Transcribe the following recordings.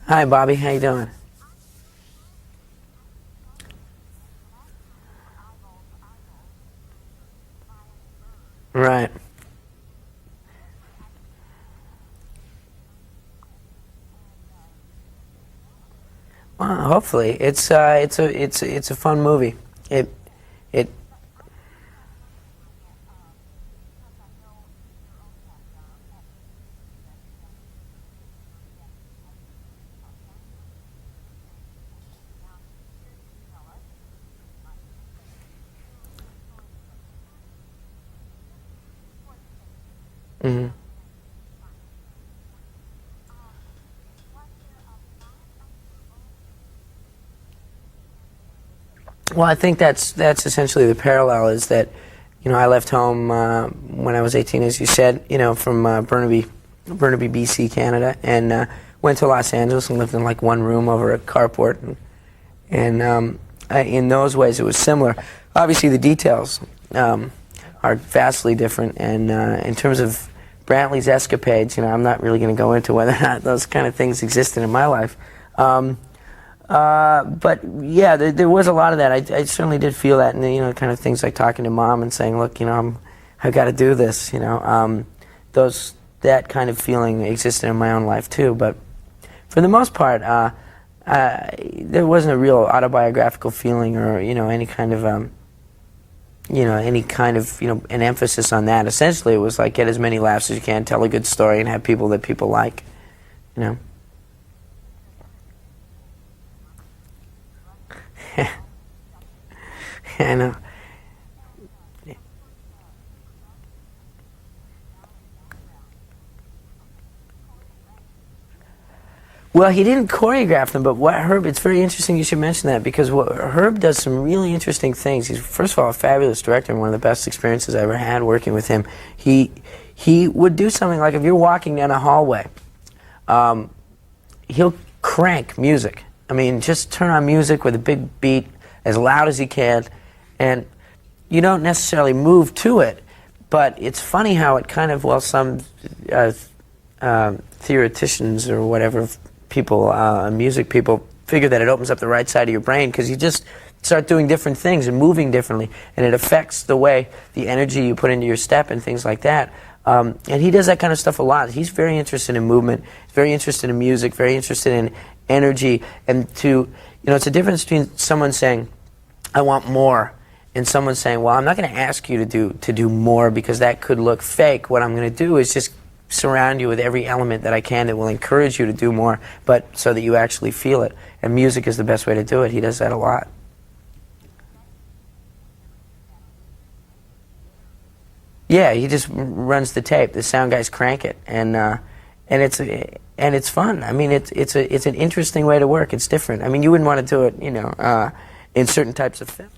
Hi, Bobby. How you doing? Right. Well, hopefully, it's a fun movie. It it. Mhm. Well, I think that's essentially the parallel is that, I left home when I was 18, as you said, from Burnaby, BC, Canada, and went to Los Angeles and lived in like one room over a carport, and in those ways it was similar. Obviously, the details are vastly different, and in terms of Brantley's escapades, I'm not really going to go into whether or not those kind of things existed in my life. Um, but yeah, there was a lot of that. I certainly did feel that, and kind of things like talking to mom and saying, "Look, I've got to do this." Those that kind of feeling existed in my own life too. But for the most part, there wasn't a real autobiographical feeling, or any kind of an emphasis on that. Essentially, it was like get as many laughs as you can, tell a good story, and have people that people like. You know. I know. Well, he didn't choreograph them, but what Herb, it's very interesting you should mention that because Herb does some really interesting things. He's, first of all, a fabulous director and one of the best experiences I ever had working with him. He would do something like if you're walking down a hallway, um, he'll crank music. I mean, just turn on music with a big beat as loud as he can, and you don't necessarily move to it, but it's funny how it kind of, well, some uh, theoreticians or whatever people, music people, figure that it opens up the right side of your brain because you just start doing different things and moving differently, and it affects the way the energy you put into your step and things like that. And he does that kind of stuff a lot. He's very interested in movement, very interested in music, very interested in energy, and it's a difference between someone saying, "I want more," and someone saying, "Well, I'm not going to ask you to do more because that could look fake. What I'm going to do is just surround you with every element that I can that will encourage you to do more, but so that you actually feel it." And music is the best way to do it. He does that a lot. Yeah, he just runs the tape. The sound guys crank it, and it's fun. I mean, it's an interesting way to work. It's different. I mean, you wouldn't want to do it, in certain types of film.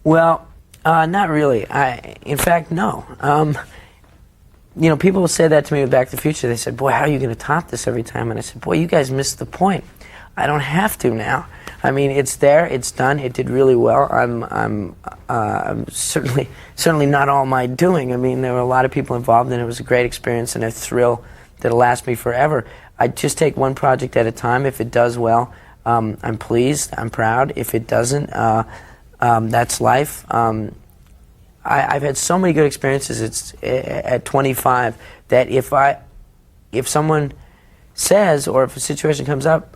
Well, not really. In fact, no. People will say that to me with Back to the Future. They said, "Boy, how are you going to top this every time?" And I said, "Boy, you guys missed the point. I don't have to now. I mean, it's there. It's done. It did really well. I'm certainly not all my doing. I mean, there were a lot of people involved, and it was a great experience and a thrill that'll last me forever. I just take one project at a time. If it does well, I'm pleased. I'm proud. If it doesn't, that's life." I've had so many good experiences. At 25 that if someone says, or if a situation comes up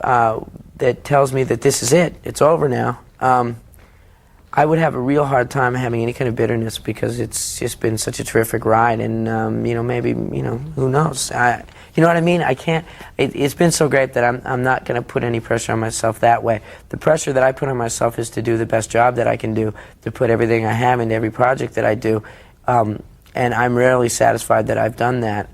that tells me that this is it, it's over now, I would have a real hard time having any kind of bitterness because it's just been such a terrific ride, and maybe who knows? You know what I mean? I can't. It's been so great that I'm not going to put any pressure on myself that way. The pressure that I put on myself is to do the best job that I can do, to put everything I have into every project that I do, and I'm rarely satisfied that I've done that.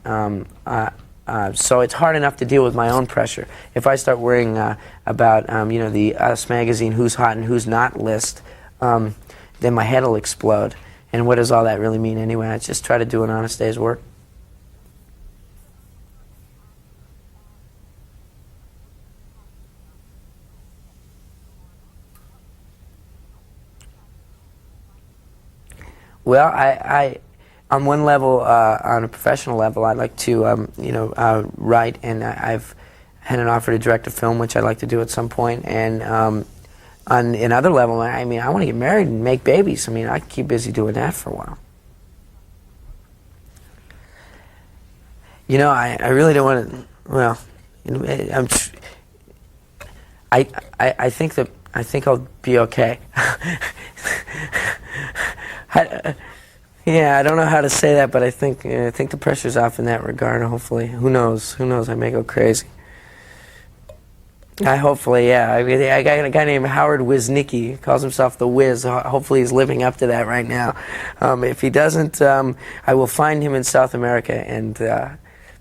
So it's hard enough to deal with my own pressure. If I start worrying about the Us Magazine Who's Hot and Who's Not list, then my head will explode. And what does all that really mean anyway? I just try to do an honest day's work. Well, on one level, on a professional level, I'd like to, write, and I've had an offer to direct a film, which I'd like to do at some point. And on another level, I mean, I want to get married and make babies. I mean, I can keep busy doing that for a while. You know, I really don't want to. Well, you know, I think I'll be okay. Yeah, I don't know how to say that, but I think the pressure's off in that regard. Hopefully, who knows? Who knows? I may go crazy. Hopefully, yeah. I mean, I got a guy named Howard Wiznicki. He calls himself the Wiz. Hopefully, he's living up to that right now. If he doesn't, I will find him in South America and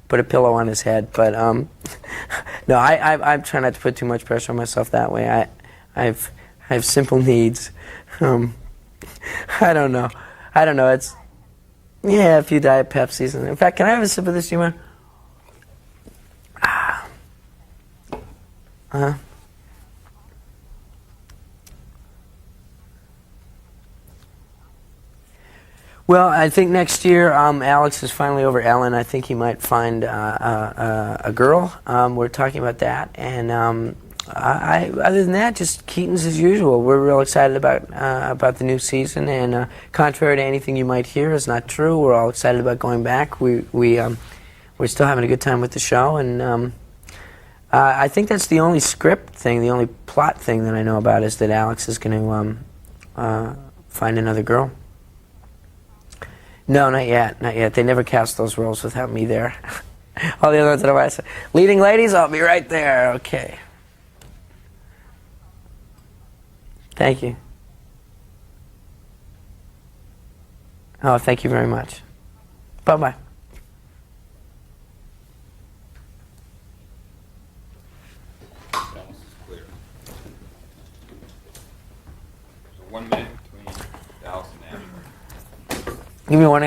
put a pillow on his head. But no, I'm trying not to put too much pressure on myself that way. I have simple needs. I don't know. It's a few Diet Pepsis. In fact, can I have a sip of this, you mind? Well, I think next year Alex is finally over Ellen. I think he might find a girl. We're talking about that, and other than that, just Keaton's as usual. We're real excited about the new season, and contrary to anything you might hear, is not true. We're all excited about going back. We're still having a good time with the show, and I think that's the only script thing, the only plot thing that I know about is that Alex is going to find another girl. No, not yet, not yet. They never cast those roles without me there. All the other ones that I said, leading ladies, I'll be right there. Okay. Thank you. Oh, thank you very much. Bye-bye. Dallas is clear. So 1 minute between Dallas and Ashburn. Give me one.